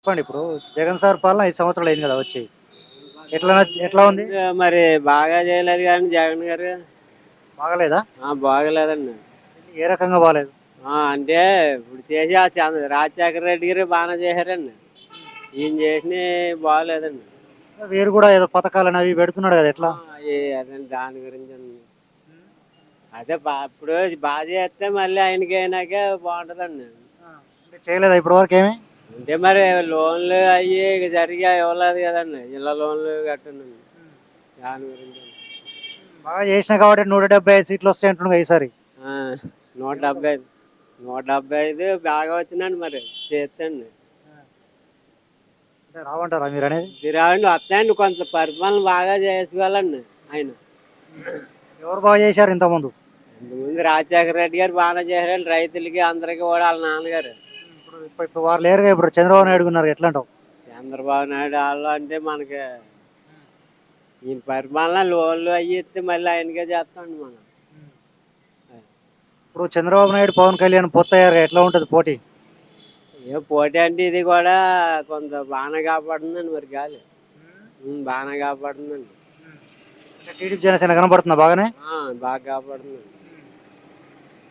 చెప్పండి ఇప్పుడు జగన్ సార్ పాలన 5 సంవత్సరాలు అయింది కదా వచ్చి. ఎట్లా ఎట్లా ఉంది? మరి బాగా చేయలేదు కానీ జగన్ గారు. బాగాలేదా? బాగలేదండి. ఏ రకంగా బాలేదు? అంటే ఇప్పుడు చేసి రాజశేఖర రెడ్డి గారు బాగానే చేశారండి. ఈయన చేసినవి బాగలేదండి. వీరు కూడా ఏదో పథకాలని అవి పెడుతున్నాడు కదా ఎట్లా? అదండి దాని గురించి అదే ఇప్పుడు బాగా చేస్తే మళ్ళీ ఆయనకి అయినాకే బాగుంటదండి. అంటే చేయలేదా ఇప్పటి వరకు ఏమి? అంటే మరి లోన్లు అయ్యి సరిగా ఇవ్వలేదు కదండి, ఇళ్ళ లోన్లు కట్టండి. దాని గురించి బాగా చేసినా కాబట్టి 175 సీట్లు వస్తాయి అంటుండగా ఈసారి. ఆ, 175 175 బాగా వచ్చిందండి, మరి చేస్తండి. అంటే రావంటారా మీరు అనేది? రావండి, వస్తాయండి. కొంత పరిపాలన బాగా చేసుకోవాలండి ఆయన. ఎవరు బాగా చేశారు ఇంతకుముందు? ముందు రాజశేఖర రెడ్డి గారు బాగానే చేశారండి, రైతులకి అందరికి కూడా వాళ్ళ నాన్నగారు. ఇప్పుడు ఇప్పుడు ఇప్పుడు వారు లేరుగా, ఇప్పుడు చంద్రబాబు నాయుడు ఉన్నారు, ఎట్లా అంటావు? చంద్రబాబు నాయుడు వాళ్ళు అంటే మనకి ఈయన పరిపాలన లోన్లు అయ్యి ఇస్తే మళ్ళీ ఆయనకే చేస్తామండి మనం. ఇప్పుడు చంద్రబాబు నాయుడు పవన్ కళ్యాణ్ పొత్తయ్యారు, ఎట్లా ఉంటుంది పోటీ? పోటీ అంటే ఇది కూడా కొంత బాగానే కాపాడుతుందండి, మరి గాలి బాగానే కాపాడుతుందండి. టీడీపీ జనసేన కనబడుతుందా బాగానే? బాగా కాపాడుతుందండి.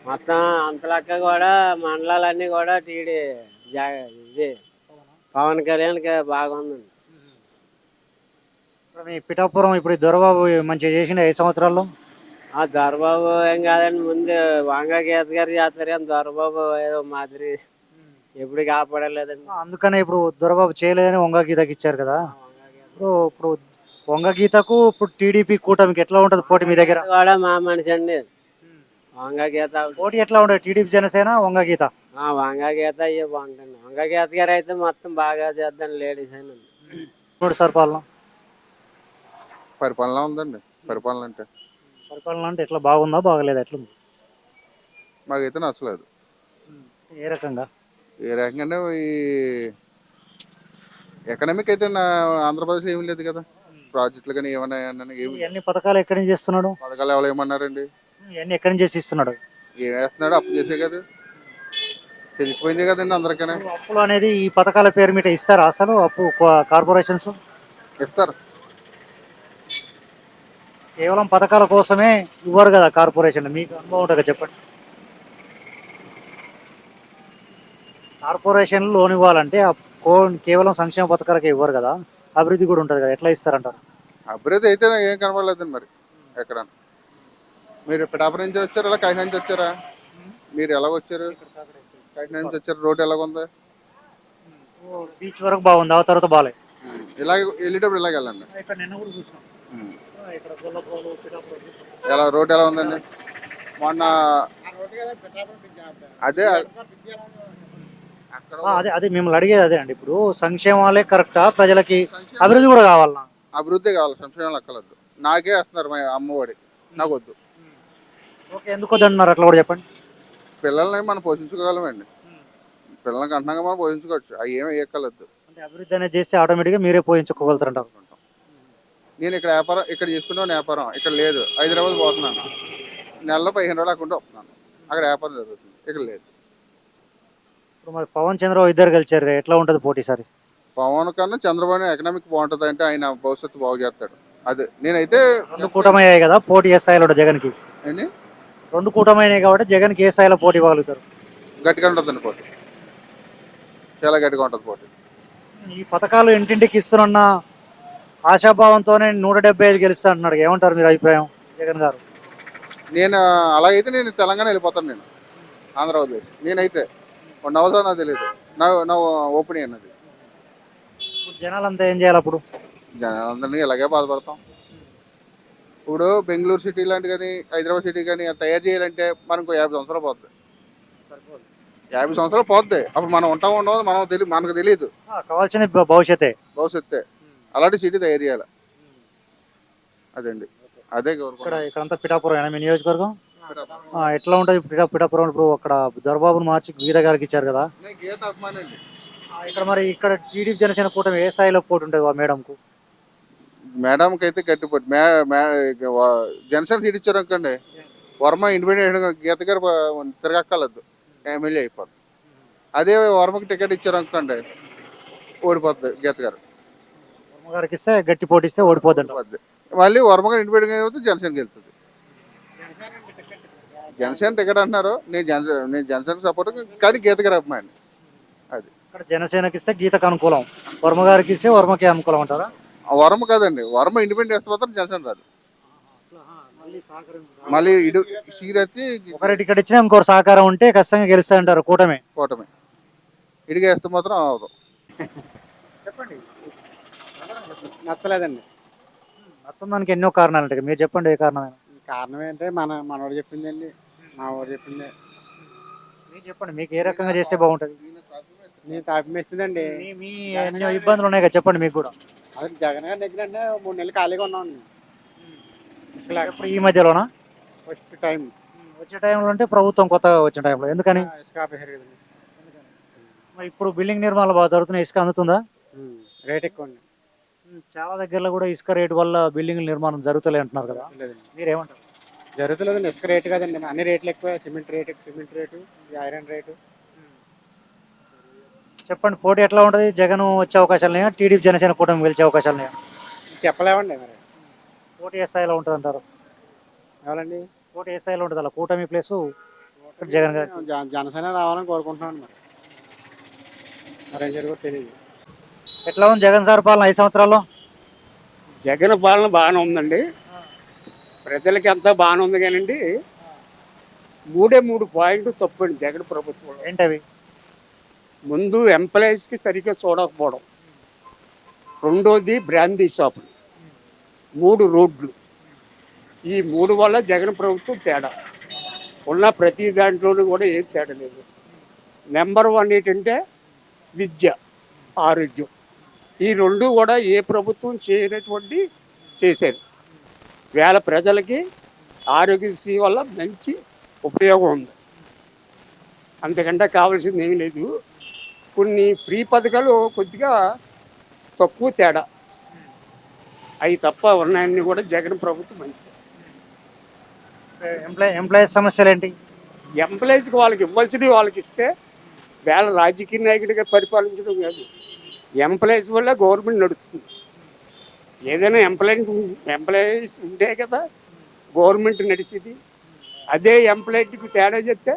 మొత్తం అంతలక్క కూడా మండలాలన్నీ కూడా ఇది పవన్ కళ్యాణ్కి బాగుందండి. ఇప్పుడు మీ పిఠాపురం ఇప్పుడు ఈ దొరబాబు మంచిగా చేసిండు 5 సంవత్సరాల్లో. దొరబాబు ఏం కాదండి, ముందు వంగ గీత గారు చేస్తారు కానీ దొరబాబు ఏదో మాదిరి ఎప్పుడు కాపాడలేదండి. అందుకనే ఇప్పుడు దొరబాబు చేయలేదని వంగ గీతకి ఇచ్చారు కదా. ఇప్పుడు ఇప్పుడు వంగ గీతకు ఇప్పుడు టీడీపీ కూటమికి ఎట్లా ఉంటది పోటీ మీ దగ్గర? కూడా మా మనిషి అండి వంగ గీత. పోటీ ఎట్లా ఉండదు టీడీపీ జనసేన వంగ గీత? వంగ గీత అయ్యే బాగుంటుంది. వంగ గీత గారు అయితే మొత్తం బాగా చేద్దాం, లేడీస్ అయినా. ఇప్పుడు సార్ పరిపాలన ఉందండి. పరిపాలన అంటే పరిపాలన అంటే ఎట్లా, బాగుందా బాగలేదా, ఎట్లా ఉంది? మాకైతే నచ్చలేదు. ఏ రకంగా? ఏ రకంగా ఈ ఎకనామిక్ అయితే ఆంధ్రప్రదేశ్ ఏమీ లేదు కదా. ప్రాజెక్టులు కానీ ఏమన్నా ఏమి అన్ని పథకాలు ఎక్కడి నుంచి చేస్తున్నాడు? పథకాలు ఎవరు ఏమన్నారండి? ఇవన్నీ ఎక్కడి నుంచి చేసి ఇస్తున్నాడు? ఏం వేస్తున్నాడు? అప్పు చేసే కదా, తెలిసిపోయింది కదండి అందరికీ. అప్పులు అనేది ఈ పథకాల పేరు మీద ఇస్తారా అసలు? అప్పు కార్పొరేషన్స్ ఇస్తారు. కేవలం పథకాల కోసమే ఇవ్వరు కదా కార్పొరేషన్. మీకు అనుభవం ఉంటుంది, చెప్పండి. కార్పొరేషన్లు లోన్ ఇవ్వాలంటే కేవలం సంక్షేమ పథకాలకే ఇవ్వరు కదా, అభివృద్ధి కూడా ఉంటుంది కదా, ఎట్లా ఇస్తారంటారు? అభివృద్ధి అయితే ఏం కనబడలేదండి. మరి ఎక్కడ మీరు పిఠాపురం నుంచి వచ్చారా, ఇలా కాకినాడ నుంచి వచ్చారా? మీరు ఎలా వచ్చారు? కాకినాడ నుంచి వచ్చారు. రోడ్డు ఎలాగుంది? బీచ్ వరకు బాగుంది, ఆ తర్వాత బాగాలేదు. ఇలాగ వెళ్ళేటప్పుడు ఇలాగ వెళ్ళండి. ఇక్కడ నిన్న కూడా చూసినాం. ఇక్కడ ఎలా రోడ్డు ఎలా ఉందండి? మొన్న అదే అదే అదే మిమ్మల్ని అడిగేది అదే అండి. ఇప్పుడు సంక్షేమాలే కరెక్టా, ప్రజలకి అభివృద్ధి కూడా కావాలన్నా? అభివృద్ధి కావాలి, సంక్షేమం లెక్కలొద్దు. నాకే వేస్తున్నారు మా అమ్మఒడి, నాకు వద్దు. ఓకే, ఎందుకు వద్దంటున్నారు అట్లా కూడా చెప్పండి. పిల్లల్ని మనం పోషించుకోగలమండి. పిల్లలకి అంటున్నాగా మనం పోషించుకోవచ్చు, అవి ఏమి ఎక్కలొద్దు. అంటే అభివృద్ధి అనేది చేస్తే ఆటోమేటిక్గా మీరే పోయించుకోగలుగుతారంటారు. నేను ఇక్కడ వ్యాపారం ఇక్కడ చేసుకునే వ్యాపారం ఇక్కడ లేదు. హైదరాబాద్ పోతున్నాను, నెలలో 15 రోజులు అక్కడ వస్తున్నాను. అక్కడ వ్యాపారం జరుగుతుంది, ఇక్కడ లేదు. ఇప్పుడు మరి పవన్ చంద్రబాబు ఇద్దరు కలిసారు, ఎట్లా ఉంటుంది పోటీ సారి? పవన్ కన్నా చంద్రబాబు ఎకనామిక్ బాగుంటుంది అంటే ఆయన భవిష్యత్తు బాగు చేస్తాడు. అదే నేనైతే 2 కూటమయ్యాయి కదా, పోటీ ఏ స్థాయిలో ఉంటుంది జగన్కి? ఏంటి 2 కూటమైనాయి కాబట్టి జగన్కి ఏ స్థాయిలో పోటీ ఇవ్వగలుగుతారు? గట్టిగా ఉంటుందండి పోటీ, చాలా గట్టిగా ఉంటుంది పోటీ. ఈ పథకాలు ఇంటింటికి ఇస్తున్న ఆశాభావంతోనే 175 గెలుస్తా అంటున్నాడు, ఏమంటారు మీరు అభిప్రాయం జగన్ గారు? నేను అలాగైతే నేను తెలంగాణ వెళ్ళిపోతాను, నేను ఆంధ్రప్రదేశ్. నేనైతే నవతో నాకు తెలియదు, నా ఒపీనియన్ అది. జనాలంతా ఏం చేయాలి అప్పుడు? జనాలందరినీ ఇలాగే బాధపడతాం. ఇప్పుడు బెంగళూరు సిటీ లాంటి కానీ హైదరాబాద్ సిటీ కానీ తయారు చేయాలంటే మనకు 50 సంవత్సరాలు పోద్ది. 50 సంవత్సరాలు పోద్ది. అప్పుడు మనం ఉంటాం ఉండవు మనకు తెలియదు. కావాల్సింది భవిష్యత్తే. అలాంటి సిటీ తయారు చేయాలి, అదండి. అదే ఇక్కడంతా పిఠాపురం మీ నియోజకవర్గం. ఎట్లా ఉంటుంది పిఠాపురం? ఇప్పుడు అక్కడ దొరబాబును మార్చి గీత గారికి ఇచ్చారు కదా. గీత అభిమానండి. ఇక్కడ మరి ఇక్కడ టీడీపీ జనసేన కూటమి ఏ స్థాయిలో పోటీ ఉంటుంది మేడంకు? మేడంకి అయితే గట్టిపోటీ. జనసేన సీట్ ఇచ్చారు అనుకోండి, వర్మ ఇండిపెండెంట్ గీత గారు తిరగక్కర్లేదు, ఎమ్మెల్యే అయిపోదు. అదే వర్మకి టికెట్ ఇచ్చారు అనుకోండి, ఓడిపోద్ది గీత గారు. వర్మ గారికి ఇస్తే గట్టి పోటీ ఇస్తే ఓడిపోద్దంట. ఓడిపోద్ది. మళ్ళీ వర్మ గారు ఇండిపెండెంట్ అయితే జనసేన గెలుస్తుంది. జనసేన టికెట్ అంటున్నారు. నేను జనసేన సపోర్ట్, కానీ గీత గారు అభిమాని. అది ఇక్కడ జనసేనకి ఇస్తే గీతకు అనుకూలం, వర్మ గారికి ఇస్తే వర్మకి అనుకూలం అంటారా? ఆ వర్మ కాదండి, వర్మ ఇండిపెండెంట్ వేస్తే మాత్రం జనసేన రాదు. మళ్ళీ ఇటు సీరెత్తి ఒకరి టికెట్ ఇచ్చినా ఇంకోరు సహకారం ఉంటే ఖచ్చితంగా గెలుస్తాయంటారు కూటమి. కూటమి. ఇడిగా వేస్తే మాత్రం అవదు. చెప్పండి. నచ్చలేదండి. నచ్చడానికి ఎన్నో కారణాలు ఉంటాయి, మీరు చెప్పండి ఏ కారణమైనా. కారణం ఏంటంటే మనోడు చెప్పిందండి, మా వాడు చెప్పింది. మీరు చెప్పండి, మీకు ఏ రకంగా చేస్తే బాగుంటుంది? నేను తాపిమేస్తుందండి. మీ ఎన్నో ఇబ్బందులు ఉన్నాయి కదా, చెప్పండి మీకు కూడా. అది జగన్ గారి దగ్గర అంటే 3 నెలలు ఖాళీగా ఉన్నామండి. ఇప్పుడు ఈ మధ్యలోనా? ఫస్ట్ టైం వచ్చే టైంలో అంటే ప్రభుత్వం కొత్తగా వచ్చిన టైంలో ఎందుకని? ఇసుక ఆపేశారు కదండి. మరి ఇప్పుడు బిల్డింగ్ నిర్మాణాలు బాగా జరుగుతున్నాయి, ఇసుక అందుతుందా? రేట్ ఎక్కువ అండి. చాలా దగ్గరలో కూడా ఇసుక రేటు వల్ల బిల్డింగ్ నిర్మాణం జరుగుతలే అంటున్నారు కదా, లేదండి, మీరేమంటారు? జరుగుతులేదండి. ఇసుక రేటు కదండి, అన్ని రేట్లు ఎక్కువ. సిమెంట్ రేటు, ఈ ఐరన్ రేటు. చెప్పండి, పోటీ ఎట్లా ఉంటుంది? జగన్ వచ్చే అవకాశాలు ఉన్నాయా, టీడీపీ జనసేన కూటమి గెలిచే అవకాశాలు ఉన్నాయా? చెప్పలేమండి మరి. పోటీ ఏ స్థాయిలో ఉంటుంది అంటారు? ఎవరండి? పోటీ ఏ స్థాయిలో ఉంటుంది అలా, కూటమి ప్లేస్ జగన్ గారు? జనసేన రావాలని కోరుకుంటున్నాను. మరి ఏం జరుగుతుందో తెలియదు. ఎట్లా ఉంది జగన్ సార్ పాలన 5 సంవత్సరాల్లో? జగన్ పాలన బాగానే ఉందండి, ప్రజలకి అంతా బాగానే ఉంది. కానండి 3 పాయింట్లు తప్పండి జగన్ ప్రభుత్వంలో. ఏంటవి? ముందు ఎంప్లాయీస్కి సరిగ్గా చూడకపోవడం, రెండోది బ్రాందీ షాపులు, 3 రోడ్లు. ఈ 3 వల్ల జగన్ ప్రభుత్వం తేడా. ఉన్న ప్రతి దాంట్లోనూ కూడా ఏం తేడా లేదు. నెంబర్ 1 ఏంటంటే విద్య, ఆరోగ్యం. ఈ 2 కూడా ఏ ప్రభుత్వం చేయనటువంటి చేశారు. వేల ప్రజలకి ఆరోగ్యశ్రీ వల్ల మంచి ఉపయోగం ఉంది. అంతకంటే కావాల్సింది ఏమీ లేదు. కొన్ని ఫ్రీ పథకాలు కొద్దిగా తక్కువ తేడా, అవి తప్ప ఉన్నాయన్నీ కూడా జగన్ ప్రభుత్వం మంచిది. ఎంప్లాయీస్ సమస్యలు ఏంటి? ఎంప్లాయీస్కి వాళ్ళకి ఇవ్వాల్సినవి వాళ్ళకి ఇస్తే వేళ రాజకీయ నాయకుడిగా పరిపాలించడం కాదు, ఎంప్లాయీస్ వల్ల గవర్నమెంట్ నడుస్తుంది. ఏదైనా ఎంప్లాయీస్ ఉంటే కదా గవర్నమెంట్ నడిచేది. అదే ఎంప్లాయీకి తేడా చెప్తే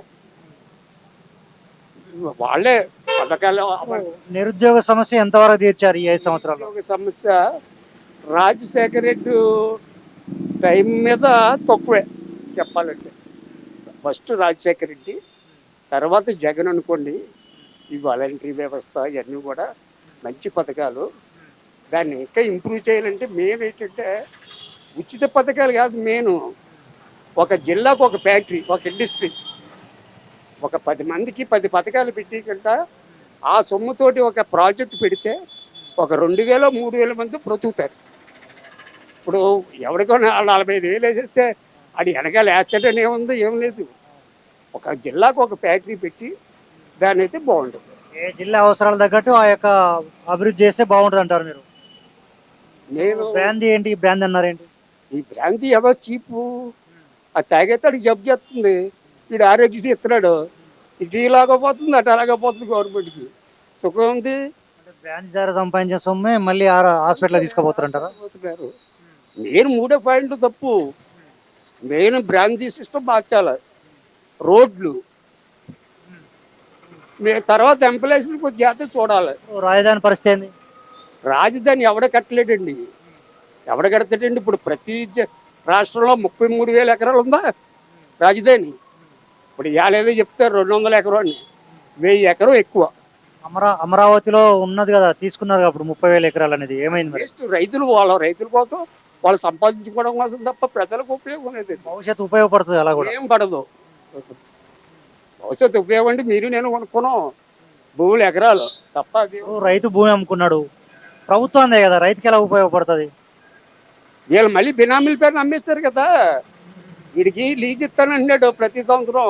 వాళ్ళే పథకాలు. నిరుద్యోగ సమస్య ఎంతవరకు తీర్చారు ఈ 5 సంవత్సరాల్లో? ఒక సమస్య రాజశేఖర రెడ్డి టైం మీద తక్కువే చెప్పాలంటే. ఫస్ట్ రాజశేఖర రెడ్డి, తర్వాత జగన్ అనుకోండి. ఈ వాలంటరీ వ్యవస్థ ఇవన్నీ కూడా మంచి పథకాలు. దాన్ని ఇంకా ఇంప్రూవ్ చేయాలంటే మెయిన్ ఏంటంటే ఉచిత పథకాలు కాదు మెయిన్. ఒక జిల్లాకు ఒక ఫ్యాక్టరీ, ఒక ఇండస్ట్రీ, ఒక 10 మందికి 10 పథకాలు పెట్టి కంటే ఆ సొమ్ముతోటి ఒక ప్రాజెక్టు పెడితే ఒక 2000 3000 మంది బ్రతుకుతారు. ఇప్పుడు ఎవరికో 45,000 వేసేస్తే అది వెనకాల వేస్తాడని ఏముంది, ఏం లేదు. ఒక జిల్లాకు ఒక ఫ్యాక్టరీ పెట్టి దాని అయితే బాగుంటుంది. ఏ జిల్లా అవసరాలు తగ్గట్టు ఆ యొక్క అభివృద్ధి చేస్తే బాగుంటుంది అంటారు మీరు? నేను బ్రాందీ ఏంటి, బ్రాందీ అన్నారేంటి? ఈ బ్రాంతి ఏదో చీపు, అది తాగైతే అడిగి జబ్బు చేస్తుంది. వీడు ఆరోగ్యశ్రీ ఇస్తున్నాడు, ఇటు ఇలాగపోతుంది అటు అలాగపోతుంది. గవర్నమెంట్కి సుఖం ఉంది. బ్రాందీ ద్వారా సంపాదించిన సొమ్మే మళ్ళీ హాస్పిటల్ తీసుకుపోతారంటారా? పోతున్నారు. మెయిన్ 3 పాయింట్లు తప్పు. మెయిన్ బ్రాందీ సిస్టమ్ మార్చాలి, రోడ్లు, తర్వాత ఎంప్లాయీస్ని కొంచెం జాగ్రత్త చూడాలి. రాజధాని పరిస్థితి ఏంది? రాజధాని ఎవడ కట్టలేడండి, ఎవడ కడతాడండి? ఇప్పుడు ప్రతి రాష్ట్రంలో 33,000 ఎకరాలు ఉందా రాజధాని? ఇప్పుడు ఇవాళేదో చెప్తారు 200 ఎకరం అని, 1000 ఎకరం ఎక్కువ. అమరావతిలో ఉన్నది కదా, తీసుకున్నారు అప్పుడు 30,000 ఎకరాలు అనేది, ఏమైంది మరి? నెక్స్ట్ రైతుల కోసం వాళ్ళు సంపాదించుకోవడం కోసం తప్ప ప్రజలకు ఉపయోగం లేదు. భవిష్యత్తు ఉపయోగపడుతుంది అలా కూడా? ఏం పడదు. భవిష్యత్తు ఉపయోగం అంటే మీరు నేను కొనుక్కున్నాం భూములు ఎకరాలు తప్ప. రైతు భూమి అమ్ముకున్నాడు, ప్రభుత్వం అందే కదా, రైతుకి ఎలా ఉపయోగపడుతుంది? వీళ్ళు మళ్ళీ బినామీల పేరు అమ్మేస్తారు కదా. వీడికి లీజ్ ఇస్తానంటున్నాడు ప్రతి సంవత్సరం.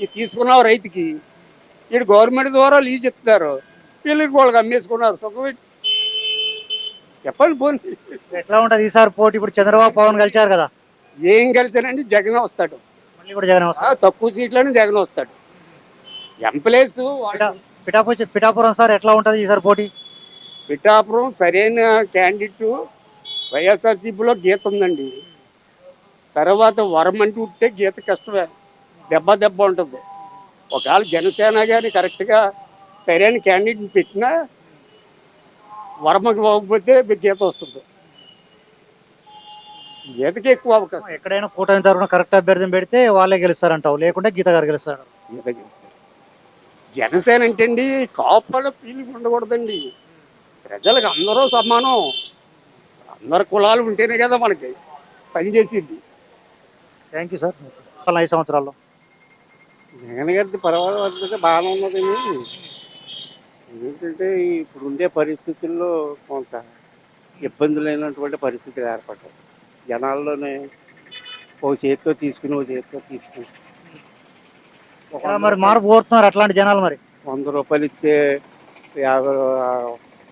ఇది తీసుకున్నావు రైతుకి, వీడు గవర్నమెంట్ ద్వారా లీజ్ ఇస్తున్నారు, వీళ్ళకి వాళ్ళకి అమ్మేసుకున్నారు. సుఖం చెప్పండి పోనీ. ఎట్లా ఉంటుంది ఈసారి పోటీ? ఇప్పుడు చంద్రబాబు పవన్ కలిచారు కదా, ఏం కలిసానండి జగన్ వస్తాడు. మళ్ళీ కూడా జగన్ వస్తాడు. తక్కువ సీట్లని జగన్ వస్తాడు. ఎంప్లాయీస్ పిఠాపురం సార్ ఎట్లా ఉంటుంది ఈసారి పోటీ? పిఠాపురం సరైన క్యాండిడేట్ వైఎస్ఆర్సీపీలో గీత ఉందండి. తర్వాత వరం అంటూ ఉంటే గీత కష్టమే, దెబ్బ ఉంటుంది. ఒకవేళ జనసేన కానీ కరెక్ట్గా సరైన క్యాండిడేట్ని పెట్టినా వరమకి పోకపోతే గీత వస్తుంది. గీతకి ఎక్కువ అవకాశం. ఎక్కడైనా కూటమి తరఫున కరెక్ట్ అభ్యర్థిని పెడితే వాళ్ళే గెలుస్తారంటావు, లేకుంటే గీత గారు గెలుస్తారు. గీత గెలుస్తారు. జనసేన అంటే అండి కాపుల ఫీలింగ్ ఉండకూడదండి. ప్రజలకు అందరూ సమానం, అందరు కులాలు ఉంటేనే కదా మనకి పనిచేసింది. Thank you sir. 5 సంవత్సరాల్లో జగన్ గారి పర్వాలేదు బాగానే ఉన్నది. ఏంటంటే ఇప్పుడు ఉండే పరిస్థితుల్లో కొంత ఇబ్బందులైనటువంటి పరిస్థితులు ఏర్పడ్డాయి జనాల్లోనే. ఓ చేతితో తీసుకుని ఇలా మరి మార్పు కోరుతున్నారు అట్లాంటి జనాలు మరి. 100 రూపాయలు ఇస్తే 50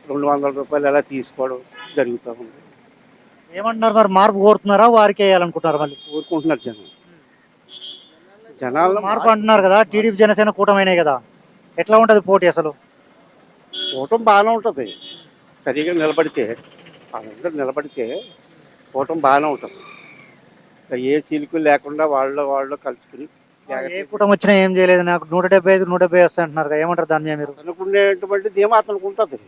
200 రూపాయలు ఎలా తీసుకోవడం జరుగుతూ ఉంది. ఏమంటున్నారు మరి, మార్పు కోరుతున్నారా వారికి వేయాలనుకుంటున్నారు మళ్ళీ? ఊరుకుంటున్నారు జనాల్లో మార్పు అంటున్నారు కదా, టీడీపీ జనసేన కూటమైనాయి కదా, ఎట్లా ఉంటది పోటీ అసలు? కూటమి బాగానే ఉంటుంది. సరిగా నిలబడితే వాళ్ళందరూ నిలబడితే కూటమి బాగానే ఉంటుంది. ఏ సీలుకు లేకుండా వాళ్ళు కలుసుకుని ఏ కూటమి వచ్చినా ఏం చేయలేదు, నాకు 175 వస్తాయి అంటున్నారు కదా, ఏమంటారు దాని మీద మీరు? అనుకునేటువంటిది ఏమో అతనికి ఉంటుంది.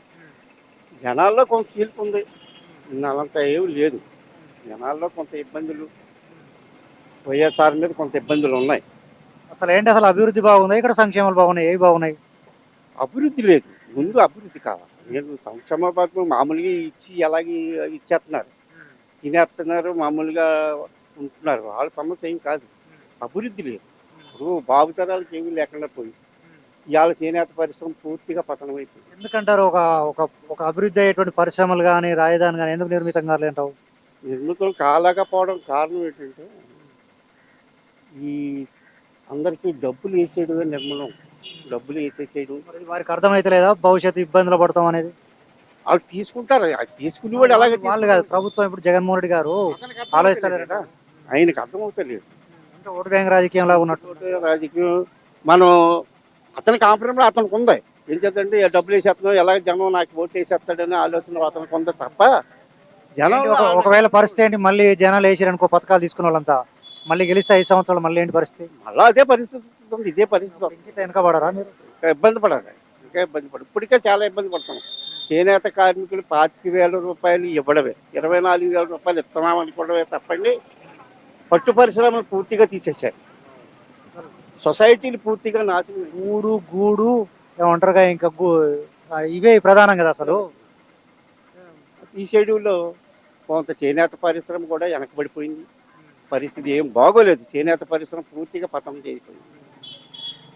జనాల్లో కొంత సీల్పు ఉంది, అలంతా ఏమి లేదు. జనాల్లో కొంత ఇబ్బందులు, వైఎస్ఆర్ మీద కొంత ఇబ్బందులు ఉన్నాయి. అసలు ఏంటి, అసలు అభివృద్ధి బాగుందా ఇక్కడ, సంక్షేమాలు బాగున్నాయి, ఏవి బాగున్నాయి? అభివృద్ధి లేదు, ముందు అభివృద్ధి కావాలి. నేను సంక్షేమ పథకం మామూలుగా ఇచ్చి ఎలాగే ఇచ్చేస్తున్నారు, తినేస్తున్నారు, మామూలుగా ఉంటున్నారు. వాళ్ళ సమస్య ఏం కాదు, అభివృద్ధి లేదు. ఇప్పుడు బాబుతరాలకు ఏమీ లేకుండా పోయి ఇవాళ చేనేత పరిశ్రమ పూర్తిగా పతనం అయిపోయింది. ఎందుకంటారు ఒక ఒక ఒక అభివృద్ధి అయ్యేటువంటి పరిశ్రమలు కానీ రాజధాని కానీ ఎందుకు నిర్మితం కాలేంటావు? నిర్మితం కాలేకపోవడం కారణం ఏంటంటే ఈ అందరికీ డబ్బులు వేసేయడమే నిర్మూలం. డబ్బులు వేసేసేయడం మరి వారికి అర్థమైతలేదా భవిష్యత్తు ఇబ్బందులు పడతాం అనేది? వాళ్ళు తీసుకుంటారు. తీసుకుని వాడు అలాగే వాళ్ళు కాదు, ప్రభుత్వం ఇప్పుడు జగన్మోహన్ రెడ్డి గారు ఆలోచిస్తారా? ఆయనకు అర్థమవుతలేదు. అంటే ఓటు బ్యాంక్ రాజకీయం లాగా ఉన్నట్టు రాజకీయం మనం అతని కాంప్రమైజ్ అతనికి ఉంది. ఏం చేద్దంటే డబ్బులు వేసేస్తున్నాం, ఎలాగ జనం నాకు ఓట్లు వేసేస్తాడని ఆలోచన అతనికి ఉంది తప్ప జనం. ఒకవేళ పరిస్థితి ఏంటి, మళ్ళీ జనాలు వేసారనుకో పథకాలు తీసుకున్న వాళ్ళంతా మళ్ళీ గెలిస్తే 5 సంవత్సరాలు మళ్ళీ ఏంటి పరిస్థితి? మళ్ళీ అదే పరిస్థితి ఉంది, ఇదే పరిస్థితి. ఇంకా వెనకబడరా మీరు? ఇంకా ఇబ్బంది పడాలి, ఇంకా ఇబ్బంది పడు. ఇప్పటికే చాలా ఇబ్బంది పడుతున్నాం. చేనేత కార్మికులు 25,000 రూపాయలు ఇవ్వడమే, 24,000 రూపాయలు ఇస్తున్నాం అనుకోవడమే తప్పండి. పట్టు పరిశ్రమలు పూర్తిగా తీసేశారు, సొసైటీలు పూర్తిగా నాశనం. గూడు గూడు ఏమంటారుగా, ఇంకా ఇవే ప్రధానం కదా అసలు. ఈ షెడ్యూల్లో కొంత చేనేత పరిశ్రమ కూడా వెనకబడిపోయింది. పరిస్థితి ఏం బాగోలేదు. చేనేత పరిశ్రమ పూర్తిగా పతనం చేయకపోయింది,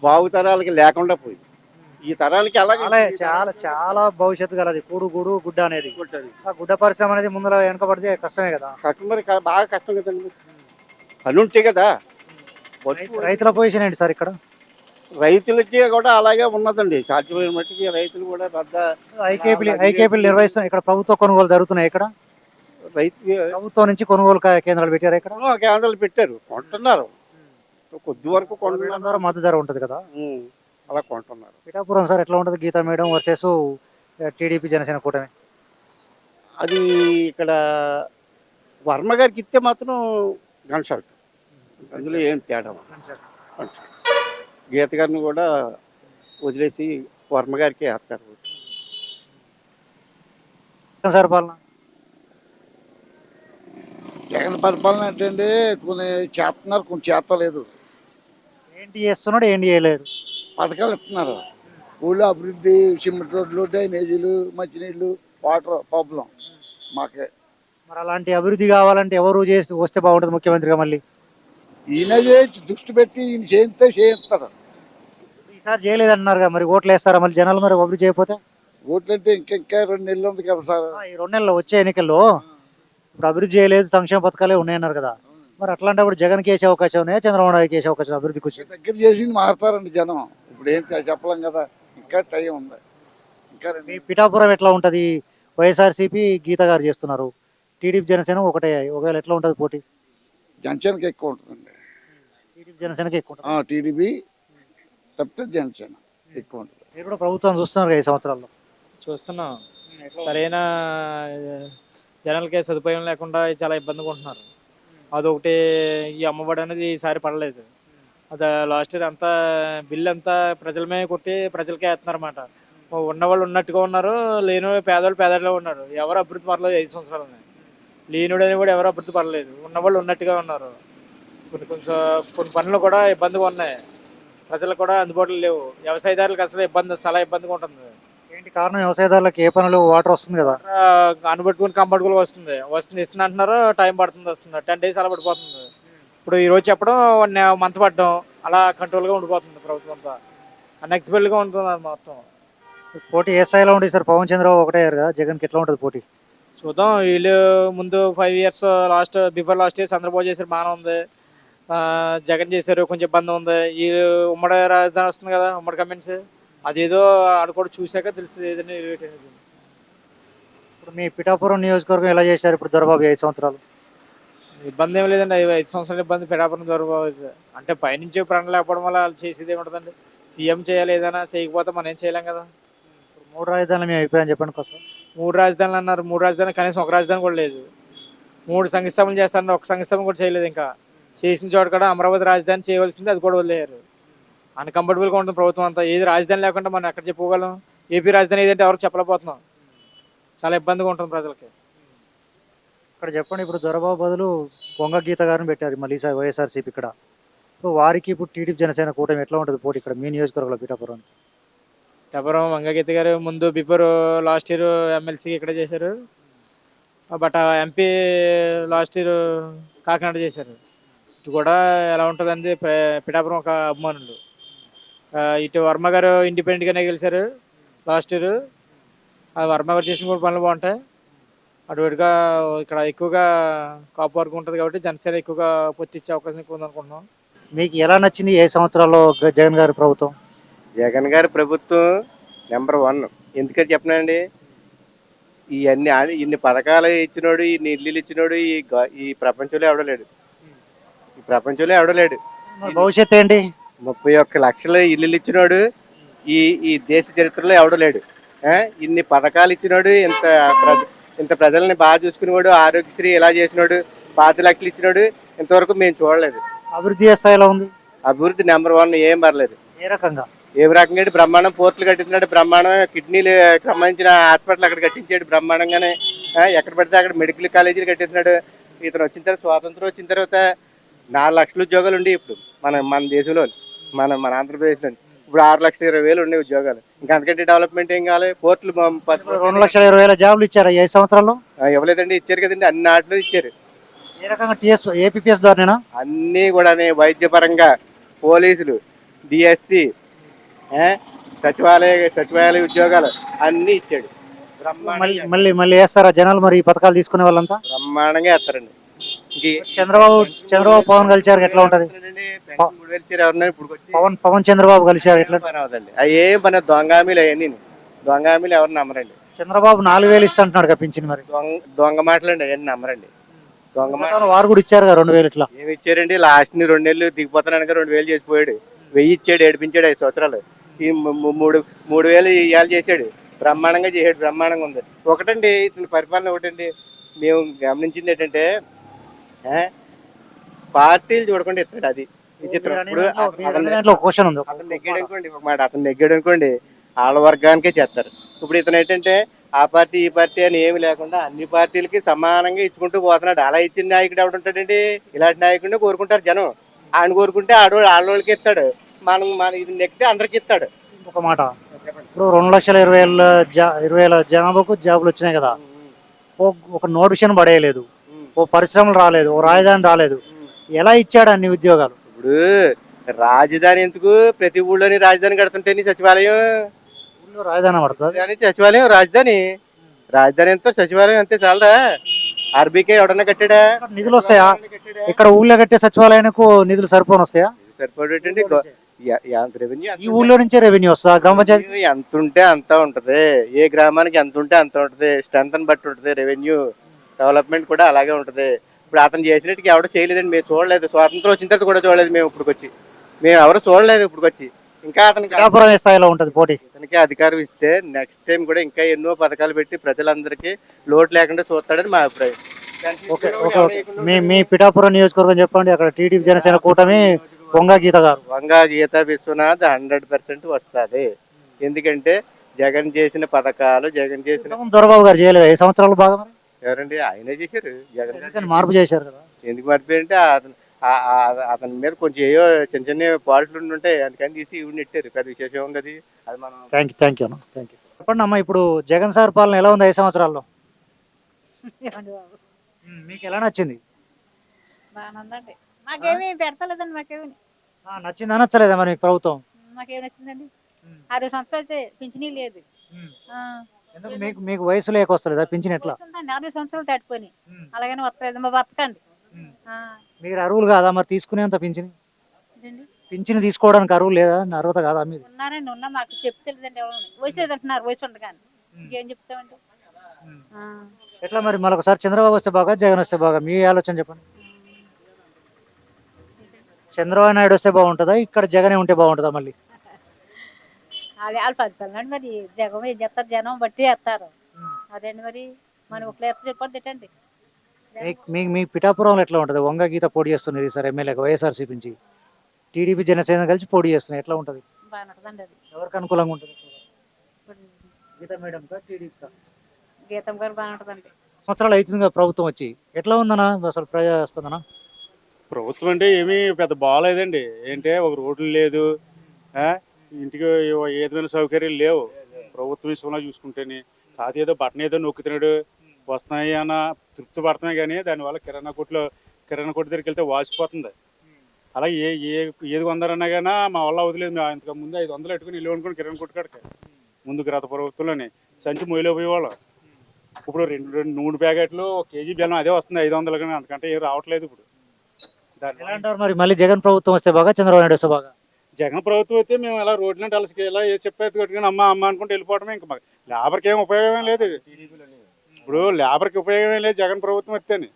బాగుతరాలకి లేకుండా పోయింది. ఈ తరానికి అలాగే చాలా చాలా భవిష్యత్తు కలది కూడు గూడు గుడ్డ అనేది. ఆ గుడ్డ పరిశ్రమ అనేది ముందర వెనకబడితే కష్టమే కదా. కస్టమర్ బాగా కష్టం కదండి, పని ఉంటే కదా. రైతుల పొజిషన్ ఏంటి సార్ ఇక్కడ? రైతులకి కూడా అలాగే ఉన్నదండి. సాధ్యమైన మట్టికి రైతులు కూడా పెద్ద ఐకేపీలు నిర్వహిస్తున్నారు. ఇక్కడ ప్రభుత్వ కొనుగోలు జరుగుతున్నాయి. ఇక్కడ రైతు ప్రభుత్వం నుంచి కొనుగోలు కేంద్రాలు పెట్టారు. ఇక్కడ కేంద్రాలు పెట్టారు, కొంటున్నారు. కొద్ది వరకు కొంటున్నారు, మద్దతు ధర ఉంటుంది కదా, అలా కొంటున్నారు. పిఠాపురం సార్ ఎట్లా ఉంటుంది, Geetha madam versus TDP Janasena కూటమి? అది ఇక్కడ వర్మ గారికి ఇస్తే మాత్రం కన్సల్ట్, అందులో ఏం తేడా. గీత గారిని కూడా వదిలేసి వర్మ గారికి వేస్తారు. సార్ పాలన జగన్ పరిపాలన ఏంటంటే కొన్ని చేస్తున్నారు, కొన్ని చేస్తలేదు. ఏంటి చేస్తున్నాడు, ఏంటి చేయలేడు? పథకాలు ఇస్తున్నారు, ఊళ్ళో అభివృద్ధి, సిమెంట్ రోడ్లు, డ్రైనేజీలు, మంచినీళ్ళు, వాటర్ ప్రాబ్లం మాకే. మరి అలాంటి అభివృద్ధి కావాలంటే ఎవరు చేసి వస్తే బాగుంటుంది ముఖ్యమంత్రిగా? మళ్ళీ ఈయన చేసి దృష్టి పెట్టి ఈయన చేయిస్తారు. ఈసారి చేయలేదన్నారు కదా, మరి ఓట్లు వేస్తారా మళ్ళీ జనాలు? మరి అభివృద్ధి చేయకపోతే ఓట్లు అంటే ఇంకా 2 నెలలు ఉంది కదా సార్. ఈ 2 నెలల్లో వచ్చే ఎన్నికల్లో ఇప్పుడు అభివృద్ధి చేయలేదు, సంక్షేమ పథకాలే ఉన్నాయన్నారు కదా, మరి అట్లాంటప్పుడు జగన్ కేసే అవకాశం ఉన్నాయా, చంద్రబాబు నాయుడు కేసే అవకాశం? అభివృద్ధికి వచ్చి దగ్గర చేసి మారుతారండి జనం. ఇప్పుడు ఏం చెప్పలేం కదా, ఇంకా టైం ఉంది. ఇంకా మీ పిఠాపురం ఎట్లా ఉంటుంది? వైఎస్ఆర్సీపీ గీత గారు చేస్తున్నారు, టీడీపీ జనసేన ఒకటే. ఒకవేళ ఎట్లా ఉంటుంది పోటీ? జనసేనకి ఎక్కువ ఉంటుందండి. టీడీపీ జనసేనకి ఎక్కువ ఉంటుంది. టీడీపీ తప్పితే జనసేన ఎక్కువ ఉంటుంది. మీరు కూడా ప్రభుత్వం చూస్తున్నారు 5 సంవత్సరాల్లో? చూస్తున్నాం. సరైన జనాలకి సదుపాయం లేకుండా చాలా ఇబ్బందిగా ఉంటున్నారు. అదొకటి. ఈ అమ్మఒడి అనేది ఈసారి పడలేదు. అది లాస్ట్ ఇయర్ అంతా బిల్లు అంతా ప్రజల మీద కొట్టి ప్రజలకే వేస్తున్నారు అన్నమాట. ఉన్నవాళ్ళు ఉన్నట్టుగా ఉన్నారు, లేని పేదవాళ్ళు పేదవాళ్ళే ఉన్నారు. ఎవరు అభివృద్ధి పడలేదు 5 సంవత్సరాలని. లేనివాడని కూడా ఎవరు అభివృద్ధి పడలేదు. ఉన్నవాళ్ళు ఉన్నట్టుగా ఉన్నారు. కొన్ని పనులు కూడా ఇబ్బందిగా ఉన్నాయి. ప్రజలకు కూడా అందుబాటులో లేవు. వ్యవసాయదారులకు అసలు చాలా ఇబ్బందిగా ఉంటుంది. ఏంటి కారణం? వ్యవసాయదారులకు ఏ పనులు వాటర్ వస్తుంది కదా. అనుబట్టుకుని కంఫర్టబుల్ వస్తుంది ఇస్తుంది అంటున్నారు. టైం పడుతుంది, వస్తుంది 10 days అలా పడిపోతుంది. ఇప్పుడు ఈ రోజు చెప్పడం 1 month పడడం అలా కంట్రోల్గా ఉండిపోతుంది ప్రభుత్వం అంతా. అన్ఎక్స్పెక్టెడ్గా ఉంటుంది మొత్తం. పోటీ ఏ స్థాయిలో ఉంటుంది సార్? పవన్ చంద్రబాబు ఒకటే అయ్యారు కదా, జగన్కి ఎట్లా ఉంటుంది పోటీ? చూద్దాం. వీళ్ళు ముందు 5 years before last year Chandrababu చేశారు, బాగానే ఉంది. జగన్ చేశారు, కొంచెం ఇబ్బంది ఉంది. ఈ ఉమ్మడి రాజధాని వస్తుంది కదా, ఉమ్మడి కమెంట్స్ అదేదో ఆడ కూడా చూశాక తెలుస్తుంది ఏదైనా రిలేట్ అనేది. ఇప్పుడు మీ పిఠాపురం నియోజకవర్గం ఎలా చేశారు ఇప్పుడు దొరబాబు 5 సంవత్సరాలు? ఇబ్బంది ఏం లేదండి. 5 సంవత్సరాల ఇబ్బంది పిఠాపురం దొరబాబు అంటే పైనుంచి ప్రణాళిక లేకపోవడం వల్ల వాళ్ళు చేసేది ఏముంటుందండి. సీఎం చేయాలి, ఏదైనా చేయకపోతే మనం ఏం చేయలేం కదా. 3 రాజధానులు మీ అభిప్రాయం చెప్పండి కోసం. 3 రాజధానులు అన్నారు. 3 రాజధానులు కనీసం ఒక రాజధాని కూడా లేదు. 3 సంఘస్థాపనలు చేస్తారని ఒక సంఘస్థాపన కూడా చేయలేదు. ఇంకా చేసిన చోట కూడా అమరావతి రాజధాని చేయవలసింది, అది కూడా వదిలేయారు. అన్కంఫర్టబుల్గా ఉంటుంది ప్రభుత్వం అంతా. ఏది రాజధాని లేకుండా మనం ఎక్కడ చెప్పుకోగలం? ఏపీ రాజధాని ఏదంటే ఎవరికి చెప్పలేకపోతున్నాం. చాలా ఇబ్బందిగా ఉంటుంది ప్రజలకి. ఇక్కడ చెప్పండి, ఇప్పుడు దొరబాబు బదులు వంగ గీత గారిని పెట్టారు మళ్ళీ ఈసారి వైఎస్ఆర్సీపీ. ఇక్కడ ఇప్పుడు వారికి ఇప్పుడు టీడీపీ జనసేన కూటమి ఎట్లా ఉంటుంది పోటీ ఇక్కడ మీ నియోజకవర్గంలో పిఠాపురం? పిఠాపురం వంగగీత గారు ముందు బిఫోర్ లాస్ట్ ఇయర్ ఎమ్మెల్సీ ఇక్కడ చేశారు. But MP last year Kakinada చేశారు. ఇటు కూడా ఎలా ఉంటుందండి, పిఠాపురం ఒక అభిమానులు. ఇటు వర్మ గారు ఇండిపెండెంట్గానే గెలిచారు లాస్ట్ ఇయర్. వర్మ గారు చేసిన కూడా పనులు బాగుంటాయి. అటుగా ఇక్కడ ఎక్కువగా కాపు వర్గం ఉంటుంది కాబట్టి జనసేన ఎక్కువగా పొత్తి ఇచ్చే అవకాశం ఎక్కువ ఉంది అనుకుంటున్నాం. మీకు ఎలా నచ్చింది 7 సంవత్సరాల్లో జగన్ గారి ప్రభుత్వం? జగన్ గారి ప్రభుత్వం నెంబర్ 1. ఎందుకని చెప్పనండి, ఇన్ని పథకాలు ఇచ్చినోడు, ఇన్ని ఇల్లులు ఇచ్చినోడు ఈ ప్రపంచంలో ఎవడలేడు. ఈ ప్రపంచంలో ఎవడలేడు. భవిష్యత్తు ఏంటి? 31 లక్షల ఇల్లులు ఇచ్చినోడు ఈ దేశ చరిత్రలో ఎవడలేడు. ఇన్ని పథకాలు ఇచ్చినోడు, ఇంత ప్రజల్ని బాగా చూసుకునేవాడు, ఆరోగ్యశ్రీ ఇలా చేసినోడు, 5 లక్షలు ఇచ్చినోడు ఇంతవరకు మేము చూడలేదు. అభివృద్ధి ఏ స్థాయిలో ఉంది? అభివృద్ధి నెంబర్ 1. ఏం పర్లేదు. ఏ రకంగా? ఏ రకంగా బ్రహ్మాండం పోర్టులు కట్టించినాడు, బ్రహ్మాండం కిడ్నీలు సంబంధించిన హాస్పిటల్ అక్కడ కట్టించాడు బ్రహ్మాండంగానే. ఎక్కడ పడితే అక్కడ మెడికల్ కాలేజీలు కట్టించినాడు. ఇతను వచ్చిన తర్వాత, స్వాతంత్రం వచ్చిన తర్వాత 4 లక్షల ఉద్యోగాలు ఉండి ఇప్పుడు మన దేశంలో, మన ఆంధ్రప్రదేశ్లో ఇప్పుడు 6,20,000 ఉండే ఉద్యోగాలు. ఇంకా అంతకంటే డెవలప్మెంట్ ఏం కావాలి? పోర్టులు 2,20,000 జాబులు ఇచ్చారు 5 సంవత్సరాల్లో? ఇవ్వలేదండి. ఇచ్చారు కదండి, అన్ని ఆటలు ఇచ్చారు. ఏ రకంగా? ఏపీఎస్ ద్వారానేనా? అన్నీ కూడా వైద్యపరంగా, పోలీసులు, డిఎస్సి, సచివాలయ ఉద్యోగాలు అన్నీ ఇచ్చాడు. మళ్ళీ వేస్తారా జనాలు మరి ఈ పథకాలు తీసుకునే వాళ్ళంతా? బ్రహ్మాండంగా వేస్తారండి. చంద్రబాబు పవన్ కలిసారు, ఎట్లా ఉంటది? పవన్ చంద్రబాబు కలిసారు, ఎట్లా? అయ్యే మన దొంగ హామీలు, అవన్నీ ఎవరు నమ్మరండి. చంద్రబాబు 4,000 ఇస్తాంటున్నాడు పింఛన్. మరి దొంగ మాటలండి, అవన్నీ నమ్మరండి. దొంగ మాటలు. వారు కూడా ఇచ్చారు కదా 2,000. ఇట్లా ఏమి ఇచ్చారండి? లాస్ట్ 2 నెలలు దిగిపోతాను 2,000 చేసిపోయాడు. 1000 ఇచ్చాడు, ఏడిపించాడు 5 సంవత్సరాలు. ఈ 3,000 ఇవాళ చేశాడు. బ్రహ్మాండంగా చేసాడు, బ్రహ్మాండంగా ఉంది. ఒకటండి ఇతని పరిపాలన ఒకటండి మేము గమనించింది ఏంటంటే, పార్టీలు చూడకుండా ఇస్తాడు. అది విచిత్రం. ఇప్పుడు అతను నెగ్గాడు అనుకోండి, ఒక మాట అతను నెగ్గాడు అనుకోండి, వాళ్ళ వర్గానికే చేస్తారు. ఇప్పుడు ఇతను ఏంటంటే ఆ పార్టీ ఈ పార్టీ అని ఏమి లేకుండా అన్ని పార్టీలకి సమానంగా ఇచ్చుకుంటూ పోతున్నాడు. అలా ఇచ్చిన నాయకుడు ఎవడుంటాడండి? ఇలాంటి నాయకుడిని కోరుకుంటారు జనం. ఆయన కోరుకుంటే ఆడవాళ్ళకి ఇస్తాడు. మన ఇది నెక్కితే అందరికి ఇస్తాడు. ఒక మాట, ఇప్పుడు 2,20,000 జనాభాకు జాబులు వచ్చినాయి కదా, ఒక నోటిఫికేషన్ పడేయలేదు, ఓ పరిశ్రమలు రాలేదు, ఓ రాజధాని రాలేదు. ఎలా ఇచ్చాడు అన్ని ఉద్యోగాలు? ఇప్పుడు రాజధాని ఎందుకు? ప్రతి ఊళ్ళోని రాజధాని కడుతుంటే సచివాలయం, రాజధాని పడుతుంది. సచివాలయం రాజధాని ఎంత, సచివాలయం అంతే చాలదా? ఆర్బీకే ఎవడన్నా కట్టాడా? నిధులు వస్తాయా? ఇక్కడ ఊళ్ళో కట్టే సచివాలయానికి నిధులు సరిపోని వస్తాయా? సరిపోయేటండి. రెవెన్యూ ఈ ఊళ్ళో నుంచే రెవెన్యూ వస్తా? గ్రామ పంచాయతీ ఎంత ఉంటే అంత ఉంటది. ఏ గ్రామానికి ఎంత ఉంటే అంత ఉంటది. స్ట్రెంత్ బట్టి ఉంటది. రెవెన్యూ డెవలప్మెంట్ కూడా అలాగే ఉంటది. ఇప్పుడు అతను చేసినట్టుగా ఎవడో చేయలేదండి, మేము చూడలేదు. స్వాతంత్రం వచ్చిన తర్వాత కూడా చూడలేదు మేము. మేము ఎవరు చూడలేదు ఇప్పుడు వచ్చి. ఇంకా అతనికి పిఠాపురం ఏ స్థాయిలో ఉంటుంది పోటీ? ఇతనికి అధికారం ఇస్తే నెక్స్ట్ టైం కూడా ఇంకా ఎన్నో పథకాలు పెట్టి ప్రజలందరికీ లోటు లేకుండా చూస్తాడని మా అభిప్రాయం. Okay okay okay. మీ పిఠాపురం నియోజకవర్గం చెప్పండి. అక్కడ టీడీపీ జనసేన కూటమి వంగ గీత గారు. వంగా గీతా విశ్వనాథ్ 100% వస్తుంది. ఎందుకంటే జగన్ చేసిన పథకాలు, జగన్ చేసిన దొరబాబు గారు చేయలేదు 5 సంవత్సరాలు బాగా మరి? ఎవరండి ఆయనే చేశారు. జగన్ గారు ఎందుకని మార్పు చేశారు కదా? ఎందుకు మర్చిపోయారంటే అతని మీద కొంచెం ఏవో చిన్న చిన్న పాటలు ఉంటాయి, అందుకని తీసి ఇవి నెట్టారు. పెద్ద విశేషం ఉంది అది. అది మనం థ్యాంక్ యూ అన్న, థ్యాంక్ యూ. చెప్పండి అమ్మా, ఇప్పుడు జగన్ సార్ పాలన ఎలా ఉంది 5 సంవత్సరాల్లో? మీకు ఎలా నచ్చింది? బాగుందండి. మాకేమీ పెడతలేదండి. మాకేమి నచ్చిందా నచ్చలేదా మరి మీకు ప్రభుత్వం? మాకేమి నచ్చిందండి. 60 సంవత్సరాలు అయితే పింఛనీ లేదు. ఎందుకు మీకు మీకు వయసు లేకొస్తలేదా పింఛన్? ఎట్లా? 60 సంవత్సరాలు తట్టుకొని అలాగని వస్తలేదు. మా బతకండి. మీరు అరువులు కాదా మరి తీసుకునేంత పింఛన్? ఏంటండి? పింఛన్ తీసుకోవడానికి అరువు లేదా? అర్హత కాదా మీరు? ఉన్నారండి, ఉన్నా మాకు చెప్తలేదండి. ఎవరు వయసు లేదంటున్నారు. వయసు ఉండగాని ఇంకేం చెప్తామండి. ఎట్లా మరి మరొకసారి చంద్రబాబు వస్తే బాగా, జగన్ వస్తే బాగా? మీ ఆలోచన చెప్పండి. చంద్రబాబు నాయుడు వస్తే బాగుంటుందా, ఇక్కడ జగనే ఉంటే బాగుంటుందా మళ్ళీ? వాళ్ళు పడుతున్నాడు. మరి జగం ఏం చేస్తారు? జనం బట్టి వేస్తారు. అదండి మరి మనం ఒకళ్ళు ఎత్త చెప్పండి తిట్టండి. మీ పిఠాపురంలో ఎట్లా ఉంటుంది? వంగ గీత పోటీ చేస్తున్నారు ఈసారి ఎమ్మెల్యేగా వైఎస్ఆర్సీపీ నుంచి. టీడీపీ జనసేన కలిసి పోటీ చేస్తున్నాయి. ఎట్లా ఉంటుంది? బాగుంటుందండి. అది ఎవరికి అనుకూలంగా ఉంటుంది? ఇప్పుడు గీత మేడం గీతం గారు బాగుంటుందండి. సంవత్సరాలు అవుతుంది కదా ప్రభుత్వం వచ్చి. ఎట్లా ఉందన్నా అసలు ప్రజాస్పందన? ప్రభుత్వం అంటే ఏమీ పెద్ద బాగాలేదండి. ఏంటంటే ఒక రోడ్లు లేదు, ఇంటికి ఏదైనా సౌకర్యాలు లేవు ప్రభుత్వం విషయంలో చూసుకుంటేనే. కాదు ఏదో బట్టన ఏదో నొక్కుతున్నాడు, వస్తున్నాయి అన్న తృప్తి పడుతున్నాయి, కానీ దానివల్ల కిరాణా కొట్టు దగ్గరికి వెళ్తే వాసిపోతుంది. అలాగే ఏది కొందరన్నా కానీ మా వల్ల వదిలేదు. మేము ఇంతకు ముందు 500 పెట్టుకుని ఇల్లు అనుకుని కిరాణా కొట్టు కాడక ముందు గత ప్రభుత్వంలోనే సంచి మొయ్యిలో పోయేవాళ్ళం. ఇప్పుడు రెండు నూనె ప్యాకెట్లు, 1 కేజీ బెల్లం అదే వస్తుంది 500, కానీ అంతకంటే ఏం రావట్లేదు. ఇప్పుడు ఎలా అంటారు మరి? మళ్ళీ జగన్ ప్రభుత్వం వస్తే బాగా, చంద్రబాబు నాయుడు వస్తే బాగా? జగన్ ప్రభుత్వం అయితే మేము ఎలా రోడ్లంటే అలసికి ఎలా చెప్పేది కట్టుకుని అమ్మ అనుకుంటే వెళ్ళిపోవడమే. ఇంకా మాకు లేబర్కి ఏం ఉపయోగమే లేదు. ఇప్పుడు లేబర్కి ఉపయోగమే లేదు జగన్ ప్రభుత్వం వస్తేనే.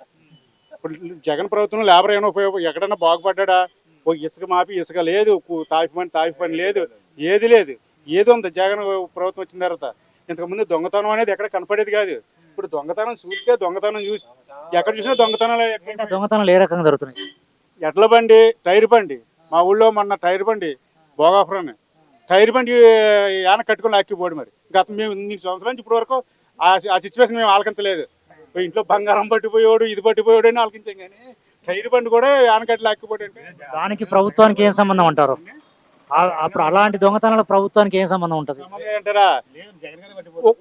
ఇప్పుడు జగన్ ప్రభుత్వం లేబర్ ఏమైనా ఉపయోగం? ఎక్కడన్నా బాగుపడ్డా? ఒక ఇసుక మాపి ఇసుక లేదు, తాపి పని లేదు, ఏది లేదు. ఏది ఉంది జగన్ ప్రభుత్వం వచ్చిన తర్వాత? ఇంతకుముందు దొంగతనం అనేది ఎక్కడ కనపడేది కాదు. ఇప్పుడు దొంగతనం చూసి ఎక్కడ చూసినా దొంగతనాలు. దొంగతనాలు ఏ రకంగా జరుగుతున్నాయి? ఎడ్ల బండి, టైర్ బండి, మా ఊళ్ళో మొన్న టైర్ బండి భోగాపురం టైర్ బండి యాన కట్టుకొని లాక్కిపోడు. మరి గత మేము 3 సంవత్సరాల నుంచి ఇప్పటి వరకు ఆ సిచ్యువేషన్ మేము ఆలకించలేదు. ఇంట్లో బంగారం పట్టిపోయాడు, ఇది పట్టిపోయాడు అని ఆలకించాం, కానీ టైర్ బండి కూడా యానకట్టి లాక్కిపోయాడు. అంటే దానికి ప్రభుత్వానికి ఏం సంబంధం అంటారు? అప్పుడు అలాంటి దొంగతనాలు ప్రభుత్వానికి ఏం సంబంధం ఉంటుంది అంటారా?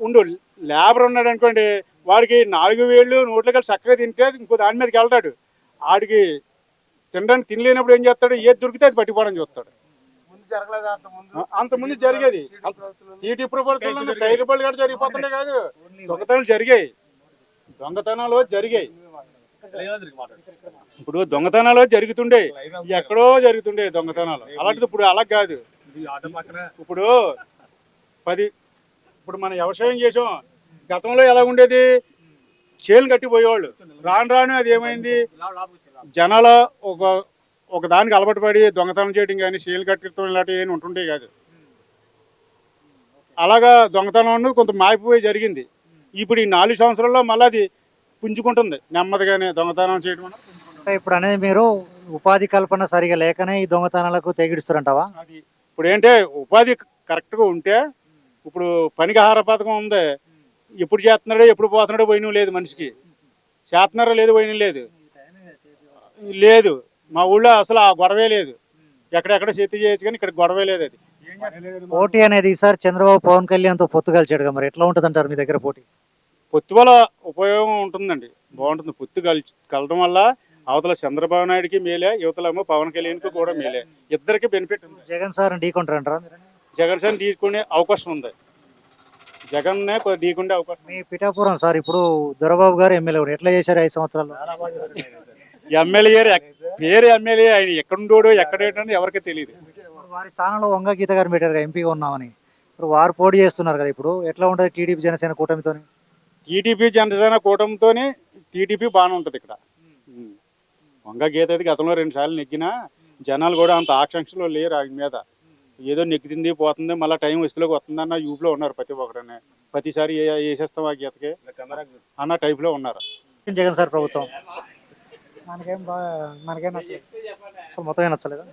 ఉండు, లేబర్ ఉన్నాడు అనుకోండి, వాడికి 4000 నోట్లు కలిసి చక్కగా తింటే ఇంకో దాని మీదకి వెళ్తాడు. ఆడికి తినడానికి తినలేనప్పుడు ఏం చేస్తాడు? ఏది దొరికితే అది పట్టిపోవడం చూస్తాడు. అంతకుముందు జరిగేది టీటీ ప్రభుత్వంలో టైర్ బళ్ళు కూడా జరిగిపోతుండే కాదు, దొంగతనాలు జరిగాయి. ఇప్పుడు దొంగతనాలు జరుగుతుండే, ఎక్కడో జరుగుతుండే దొంగతనాలు. అలాంటిది ఇప్పుడు అలా కాదు. ఇప్పుడు ఇప్పుడు మనం వ్యవసాయం చేసాం. గతంలో ఎలా ఉండేది? చేలు కట్టిపోయేవాళ్ళు. రాను అది ఏమైంది? జనాలు ఒక దానికి అలవాటు పడి దొంగతనం చేయడం కానీ, చేలు కట్టడం ఇలాంటివి ఏమి ఉంటుండే కాదు. అలాగా దొంగతనం కొంత మాయిపోయి జరిగింది. ఇప్పుడు ఈ 4 సంవత్సరాల్లో మళ్ళీ అది పుంజుకుంటుంది నెమ్మదిగానే దొంగతనం చేయడం. ఇప్పుడు అనేది మీరు ఉపాధి కల్పన సరిగా లేకనే ఈ దొంగతనాలకు తెగిడిస్తారంటావా? అది ఇప్పుడు ఏంటంటే ఉపాధి కరెక్ట్గా ఉంటే, ఇప్పుడు పనికి ఆహార పథకం ఉంది. ఎప్పుడు చేస్తున్నాడో ఎప్పుడు పోతున్నాడో పోయిన లేదు. మనిషికి చేస్తున్నారో లేదు పోయిన లేదు. మా ఊళ్ళో అసలు ఆ గొడవే లేదు. ఎక్కడెక్కడ చేతి చేయొచ్చు, కానీ ఇక్కడ గొడవే లేదు. అది పోటీ అనేది ఈసారి చంద్రబాబు పవన్ కళ్యాణ్తో పొత్తు కలిచాడుగా, మరి ఎట్లా ఉంటుంది అంటారు మీ దగ్గర పోటీ? పొత్తు వల్ల ఉపయోగం ఉంటుందండి, బాగుంటుంది. పొత్తు కలడం వల్ల అవతల చంద్రబాబు నాయుడుకి మేలే, యువతలేమో పవన్ కళ్యాణ్కి కూడా మేలే. ఇద్దరికి బెనిఫిట్ ఉంది. జగన్ సార్ ఢీకొంటారంటారా? జగన్ సార్ తీసుకునే అవకాశం ఉంది. జగన్నే ఢీకుండే అవకాశం. మీ పిఠాపురం సార్ ఇప్పుడు దొరబాబు గారు ఎమ్మెల్యే ఎట్లా చేశారు 5 సంవత్సరాలు? ఎమ్మెల్యే పేరు ఎమ్మెల్యే, ఆయన ఎక్కడుండోడు ఎక్కడేటో ఎవరికి తెలియదు. వారి స్థానంలో వంగ గీత గారు పెట్టారు ఎంపీగా ఉన్నామని. ఇప్పుడు వారు పోటీ చేస్తున్నారు కదా, ఇప్పుడు ఎట్లా ఉంటుంది టీడీపీ జనసేన కూటమితో? టీడీపీ జనసేన కూటమితోనే టీడీపీ బాగానే ఉంటుంది ఇక్కడ. వంగ గీత అయితే గతంలో 2 సార్లు నెగ్గినా జనాలు కూడా అంత ఆకాంక్షలో లేరు ఆయన మీద. ఏదో నెగ్గుతుంది పోతుంది మళ్ళీ టైం వస్తులోకి వస్తుంది అన్న యూప్లో ఉన్నారు ప్రతి ఒక్కరనే. ప్రతిసారి వేసేస్తాం ఆ గీతకి అన్న టైప్లో ఉన్నారు. జగన్ సార్ ప్రభుత్వం మనకేం నచ్చలేదు. అసలు మొత్తమే నచ్చలేదా?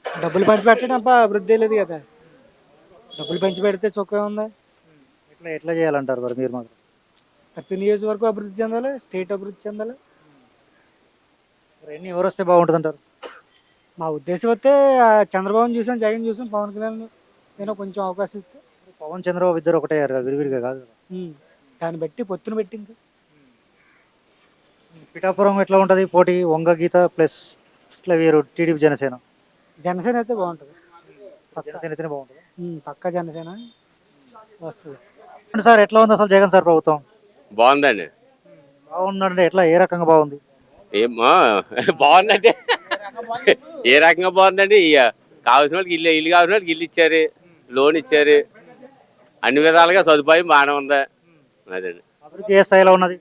డబ్బులు పంచి పెట్టడం తప్ప అభివృద్ధి లేదు కదా. డబ్బులు పంచి పెడితే చొక్కా ఉంది. ఎట్లా చేయాలంటారు మరి మీరు మాత్రం? ప్రతి నియోజకవర్గం అభివృద్ధి చెందాలి, స్టేట్ అభివృద్ధి చెందాలి. ఎన్ని ఎవరు వస్తే బాగుంటుంది అంటారు? మా ఉద్దేశం వస్తే చంద్రబాబు చూసాం, జగన్ చూసాం, పవన్ కళ్యాణ్ నేను కొంచెం అవకాశం ఇస్తే పవన్ చంద్రబాబు ఇద్దరు ఒకటే కదా, విడివిడిగా కాదు కదా. దాన్ని బట్టి పొత్తును పెట్టి ఇంకా పిఠాపురం ఎట్లా ఉంటుంది పోటీ? వంగ గీత ప్లస్ ఇట్లా వీరు టీడీపీ జనసేన. జనసేన అయితే బాగుంటుంది. జనసేన అయితేనే బాగుంటుంది. పక్కా జనసేన వస్తుంది. సార్ ఎట్లా ఉంది అసలు జగన్ సార్ ప్రభుత్వం? బాగుందండి. బాగుందంటే ఎట్లా, ఏ రకంగా బాగుంది? ఏమో బాగుందంటే ఏ రకంగా బాగుందండి? కావాల్సిన వాళ్ళకి ఇల్లు కావాల్సిన వాళ్ళకి ఇల్లు ఇచ్చారు, లోన్ ఇచ్చారు, అన్ని విధాలుగా సదుపాయం బాగానే ఉంది. అదండి. అభివృద్ధి ఏ స్థాయిలో ఉన్నది?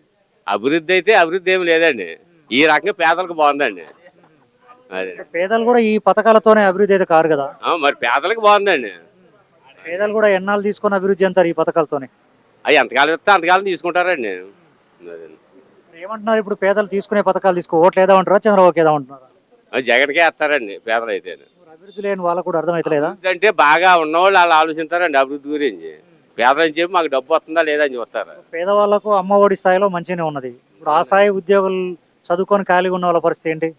అభివృద్ధి ఏమి లేదండి. ఈ రకంగా పేదలకు బాగుందండి. అదే పేదలు కూడా ఈ పథకాలతోనే అభివృద్ధి అయితే కారు కదా. మరి పేదలకు బాగుందండి. పేదలు కూడా ఎన్నాళ్ళు తీసుకొని అభివృద్ధి అంటారు ఈ పథకాలతోనే? అవి ఎంతకాలం ఇస్తే అంతకాలం తీసుకుంటారండి. అదండి. ఏమంటున్నారు ఇప్పుడు పేదలు తీసుకునే పథకాలు తీసుకో ఓట్లు ఏదామంటారా చంద్రబాబుకి ఏదామంటున్నారా? జగన్కే వేస్తారండి పేదలు అయితే. అభివృద్ధి లేని వాళ్ళకు కూడా అర్థమైతలేదా? అంటే బాగా ఉన్నవాళ్ళు వాళ్ళు ఆలోచిస్తారండి అభివృద్ధి గురించి. పేదలని చెప్పి మాకు డబ్బు వస్తుందా లేదా అని చూస్తారు. పేదవాళ్ళకు అమ్మ ఒడి స్థాయిలో మంచిగానే ఉన్నది. ఇప్పుడు ఆ స్థాయి ఉద్యోగులు చదువుకొని ఖాళీగా ఉన్న వాళ్ళ పరిస్థితి ఏంటి?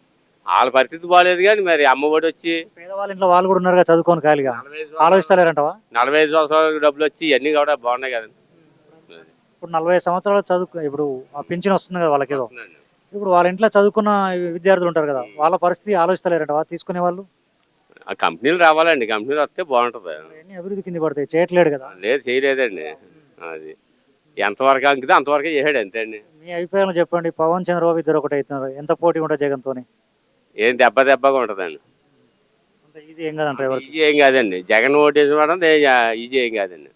వాళ్ళ పరిస్థితి బాగాలేదు కానీ మరి అమ్మ ఒడి వచ్చి పేదవాళ్ళ ఇంట్లో వాళ్ళు కూడా ఉన్నారు చదువుకొని ఖాళీగా, ఆలోచిస్తలేరంటవా? 45 సంవత్సరాల డబ్బులు వచ్చి ఇవన్నీ కూడా బాగున్నాయి కదండి. ఇప్పుడు 40 సంవత్సరాలు చదువు ఇప్పుడు ఆ పింఛన్ వస్తుంది కదా వాళ్ళకి ఏదో. ఇప్పుడు వాళ్ళ ఇంట్లో చదువుకున్న విద్యార్థులు ఉంటారు కదా, వాళ్ళ పరిస్థితి ఆలోచిస్తలేరంటవా తీసుకునే వాళ్ళు? ఆ కంపెనీలు రావాలండి. కంపెనీలు వస్తే బాగుంటుంది. అన్ని అభివృద్ధి కింద పడతాయి, చేయట్లేడు కదా. లేదు చేయలేదండి. అది ఎంతవరకు అంకితే అంతవరకే చేసాడు అంతే అండి. మీ అభిప్రాయం చెప్పండి. పవన్ చంద్రబాబు ఇద్దరు ఒకటి అవుతున్నారు, ఎంత పోటీ ఉంటుంది జగన్తోని? ఏం దెబ్బగా ఉంటుందండి. అంత ఈజీ ఏం కాదంటారు ఎవరికి? ఈజీ ఏం కాదండి. జగన్ ఓటేసుకోవడం ఈజీ ఏం కాదండి.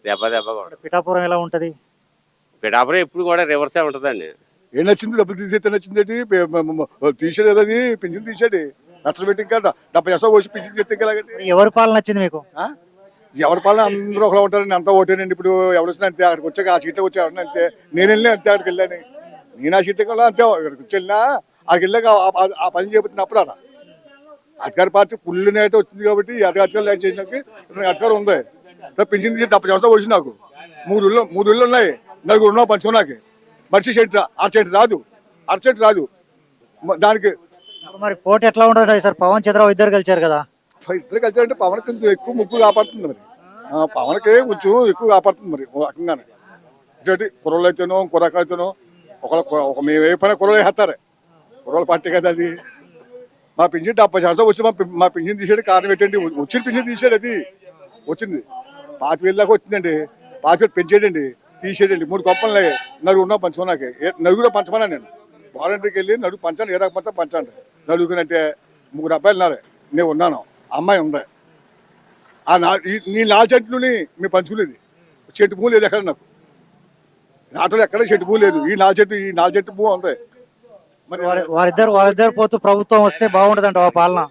దెబ్బగా ఉంటుంది. పిఠాపురం ఎలా ఉంటుంది? పిఠాపురం ఎప్పుడు కూడా రివర్సే ఉంటుందండి. ఏం నచ్చింది? డబ్బులు తీసేస్తే నచ్చింది. తీసాడు కదా, అది పింఛన్ తీసాడు, నచ్చలు పెట్టి ఇంకా 70 శాతం వచ్చి పింఛన్ చేస్తే ఎలాగండి? ఎవరి పాలన నచ్చింది మీకు? ఎవరి పాలన అందరూ ఒకలా ఉంటారండి, అంతా ఓటేనండి. ఇప్పుడు ఎవరు వచ్చినా అంతే, అక్కడికి వచ్చాక ఆ సీట్లో వచ్చి ఎవరిని అంతే. నేను వెళ్ళినా అంతే, అక్కడికి వెళ్ళాను నేను ఆ సీట్కి వెళ్ళా అంతే. అక్కడికి వచ్చి వెళ్ళినా అక్కడికి వెళ్ళాక ఆ పని చేయబోతున్నప్పుడు అక్కడ అధికార పార్టీ ఫుల్ నేట వచ్చింది కాబట్టి అధికారం లేక చేసినాక అధికారం ఉంది. పింఛన్ తీసి 70 శాతం వచ్చి నాకు 3 ఇళ్ళు ఉన్నాయి, 4 ఉన్నావు పంచుకున్నాకి. మనిషి సెంట్ అర సెంట్ రాదు దానికి. మరి పోటీ ఎట్లా ఉంటుంది సార్? పవన్ చంద్రబాబు ఇద్దరు కలిచారు కదా. ఇద్దరు కలిసారంటే పవన్ కొంచెం ఎక్కువ ముగ్గు కాపాడుతుంది మరి. పవన్కే కొంచెం ఎక్కువ కాపాడుతుంది మరి ఒక రకంగానే. ఇటు కుర్రలు అయితేనో కుర్రకాయలు అయితేనో ఒక మేము ఏ పైన కుర్రలు వేస్తారు. కుర్రల పార్టీ కదా అది. మా పింఛన్ 70 శాతం వచ్చి మా పింఛన్ తీసాడు. కారణం ఏంటండి? వచ్చిన పింఛన్ తీసాడు, అది వచ్చింది 5,000 దాకా వచ్చిందండి. 5,000 పెంచాడండి, తీసేయండి. 3 కొప్పలు నలుగురు ఉన్నాం పంచుకున్నాక. నలుగురు పంచమన్నా నేను వాలంటీర్కి వెళ్ళి నలుగురు పంచాను. ఏ రకమంతా పంచండి నలుగురంటే 3 అబ్బాయిలు ఉన్నారు, నేను ఉన్నాను, అమ్మాయి ఉంది. నీ 4 చెట్లుని మేము పంచుకునేది. చెట్టు పువ్వు లేదు ఎక్కడ నాకు, నాతో ఎక్కడ చెట్టు పువ్వు లేదు. ఈ 4 చెట్టు పువ్వు ఉంది. మరి వాళ్ళిద్దరు పోతూ ప్రభుత్వం వస్తే బాగుంటది అంటవా పాలన?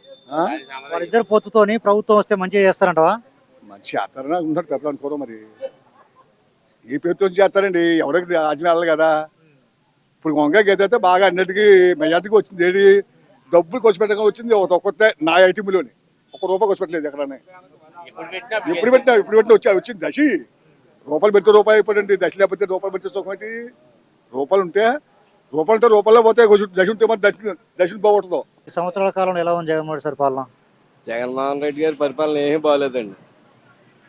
వాళ్ళిద్దరు పొత్తుతోని ప్రభుత్వం వస్తే మంచిగా చేస్తారంటవా? మంచి చేస్తారని ఉంటారు పెద్దలు అనుకోవడం. మరి ఏ పేరుతో చేస్తారండి? ఎవరికి రాజ్యం వెళ్ళాలి కదా. ఇప్పుడు వంగ గీత అయితే బాగా అన్నిటికీ మెజార్టీకి వచ్చింది. ఏది డబ్బులు ఖర్చు పెట్టగా వచ్చింది ఒక్కొక్క నా ఐటీంలోని ₹1 ఖర్చు పెట్టలేదు ఎక్కడనే. ఇప్పుడు పెట్టినా వచ్చింది దశ. రూపాయలు పెడితే రూపాయి అయిపోయింది, దశ లేకపోతే రూపాయలు పెడితే సుఖం ఏంటి? రూపాయలు ఉంటే రూపాయల్లో పోతే దశ ఉంటే మరి దశ బాగుంటుందో. ఈ సంవత్సరాల కాలంలో ఎలా ఉంది జగన్మోహన్ సార్ పాలన? జగన్మోహన్ రెడ్డి గారి పరిపాలన ఏమీ బాగోలేదండి.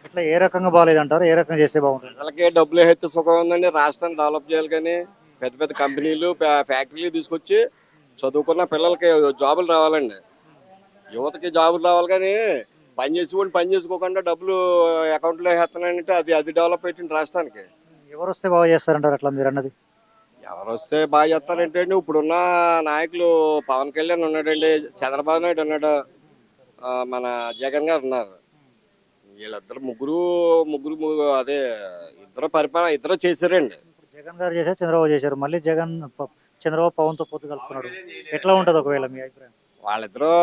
ఇట్లా ఏ రకంగా బాగాలేదంటారు? ఏ రకంగా చేస్తే బాగుంటుంది? వాళ్ళకి డబ్బులు హెచ్చు సుఖం ఉందండి. రాష్ట్రాన్ని డెవలప్ చేయాలి కానీ పెద్ద పెద్ద కంపెనీలు ఫ్యాక్టరీలు తీసుకొచ్చి చదువుకున్న పిల్లలకి జాబులు రావాలండి. యువతకి జాబులు రావాలి కానీ పని చేసుకోకుండా డబ్బులు అకౌంట్లో వేస్తున్నాయంటే అది డెవలప్ అయ్యింది రాష్ట్రానికి. ఎవరు వస్తే బాగా చేస్తారంటారు అట్లా మీరు అన్నది? ఎవరు వస్తే బాగా చేస్తారంటే అండి, ఇప్పుడున్న నాయకులు పవన్ కళ్యాణ్ ఉన్నాడండి, చంద్రబాబు నాయుడు ఉన్నాడు, మన జగన్ గారు ఉన్నారు. వీళ్ళిద్దరు ముగ్గురు అదే ఇద్దరు పరిపాలన ఇద్దరు చేశారండి. జగన్ గారు చేశారు, చంద్రబాబు చేశారు. మళ్ళీ చంద్రబాబు పవన్తో పొత్తు కలుపుకున్నాడు. ఎట్లా ఉంటుంది ఒకవేళ మీ అభిప్రాయం? వాళ్ళిద్దరూ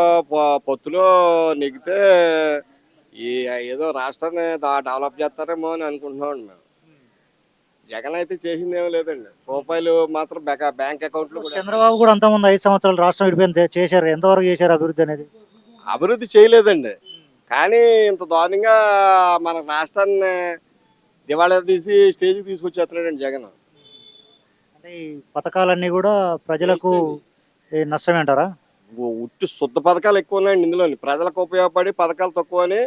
పొత్తులో నెగితే ఈ ఏదో రాష్ట్రాన్ని డెవలప్ చేస్తారేమో అని అనుకుంటున్నామండి మేము. జగన్ అయితే చేసింది ఏమీ లేదండి. రూపాయలు మాత్రం బ్యాంక్ అకౌంట్లు కూడా చంద్రబాబు కూడా అంతకుముందు 5 సంవత్సరాలు రాష్ట్రం విడిపోయింది చేశారు. ఎంతవరకు చేశారు అభివృద్ధి అనేది? అభివృద్ధి చేయలేదండి. కానీ ఇంత దారుణంగా మన రాష్ట్రాన్ని దివాళా తీసి స్టేజ్కి తీసుకొచ్చేస్తున్నాడండి జగన్. అంటే ఈ పథకాలన్నీ కూడా ప్రజలకు నష్టమే అంటారా? ఉట్టి శుద్ధ పథకాలు ఎక్కువ ఉన్నాయండి ఇందులో. ప్రజలకు ఉపయోగపడి పథకాలు తక్కువ అని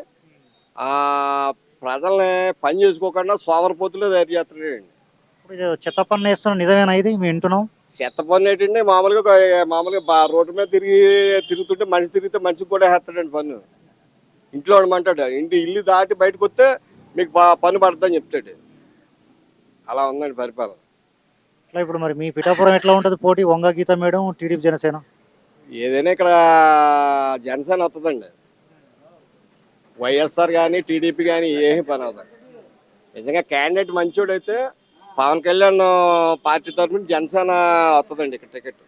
ప్రజల్ని పని చేసుకోకుండా సోమరపోతులు తయారు చేస్తున్నాడండి. ఇప్పుడు ఇది చెత్త పన్ను వేస్తున్న నిజమేనా ఇది మేము వింటున్నాం? చెత్త పన్ను ఏంటండి, మామూలుగా రోడ్డు మీద తిరుగుతుంటే మనిషి తిరిగితే మనిషికి కూడా వేస్తాడండి పన్ను. ఇంట్లో ఉండమంటాడు, ఇల్లు దాటి బయటకు వస్తే మీకు పన్ను పడుతుందని చెప్తాడు. అలా ఉందండి పరిపాలన. అట్లా ఇప్పుడు మరి మీ పిఠాపురం ఎట్లా ఉంటుంది పోటీ? వంగ గీత మేడం, టీడీపీ జనసేన? ఏదైనా ఇక్కడ జనసేన వస్తుందండి. వైఎస్ఆర్ కానీ టీడీపీ కానీ ఏమీ పని అవుతుంది. నిజంగా క్యాండిడేట్ మంచోడైతే పవన్ కళ్యాణ్ పార్టీ తరఫున జనసేన వస్తుందండి ఇక్కడ టికెట్.